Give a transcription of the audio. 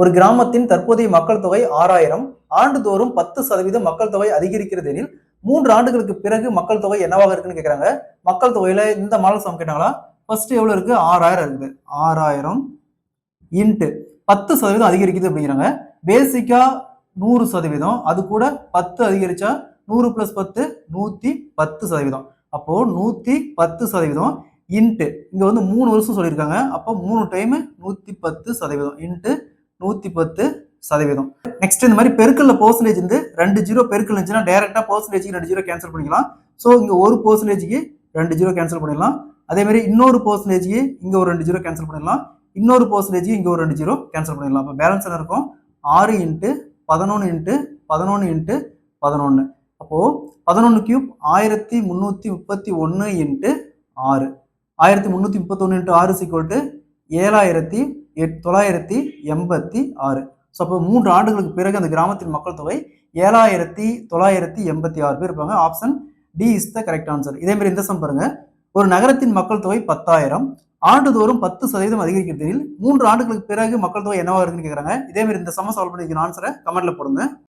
ஒரு கிராமத்தின் தற்போதைய மக்கள் தொகை 6000, ஆண்டுதோறும் 10% மக்கள் தொகை அதிகரிக்கிறது எனில் 3 ஆண்டுகளுக்கு பிறகு மக்கள் தொகை என்னவாக இருக்குன்னு கேக்குறாங்க. மக்கள் தொகையில இந்த மாடல் சம் கேட்டாங்களா? ஃபர்ஸ்ட் எவ்வளவு இருக்கு? 6000 இருக்குது. 6000 இன்ட்டு 10% அதிகரிக்குது அப்படிங்கிறாங்க. பேசிக்கா 100%, அது கூட 10 அதிகரிச்சா 100 பிளஸ் 10 110%. அப்போ 110% இன்ட்டு இங்க வந்து 3 வருஷம் சொல்லியிருக்காங்க. அப்போ 3 டைம் 110% இன்ட்டு 110%. நெக்ஸ்ட் இந்த மாதிரி பெருக்கல்ல பெர்சன்டேஜ் இருந்து 2 ஜீரோ பெருக்கல் இருந்துச்சுன்னா டைரக்டா பெர்சன்டேஜ்க்கு 2 ஜீரோ கேன்சல் பண்ணிக்கலாம். சோ இங்க ஒரு பெர்சன்டேஜ்க்கு 2 ஜீரோ கேன்சல் பண்ணிடலாம். அதே மாதிரி இன்னொரு பெர்சன்டேஜ்க்கு இங்க ஒரு 2 ஜீரோ கேன்சல் பண்ணிடலாம். இன்னொரு பெர்சன்டேஜ் இங்க ஒரு 2 ஜீரோ கேன்சல் பண்ணிடலாம். அப்ப பேலன்ஸ் என்ன இருக்கும்? 6 இன்ட்டு 11 இன்ட்டு 11 இன்ட்டு 11. அப்போ 11 cube 1331 into 6. 1331 into 6 equal to 7986. So அப்போ 3 ஆண்டுகளுக்கு பிறகு அந்த கிராமத்தின் மக்கள் தொகை 7986 பேர் இருப்பாங்க. Option D is the correct answer. இதே மாதிரி இந்த சம் பாருங்க. ஒரு நகரத்தின் மக்கள் தொகை 10,000, ஆண்டுதோறும் 10% அதிகரிக்கிறதில் 3 ஆண்டுகளுக்கு பிறகு மக்கள் தொகை என்னவா இருக்குன்னு கேக்குறாங்க. இதே மாதிரி இந்த சம சால்வ் பண்ணிக்கிற ஆன்சரை கமெண்ட்ல போடுங்க.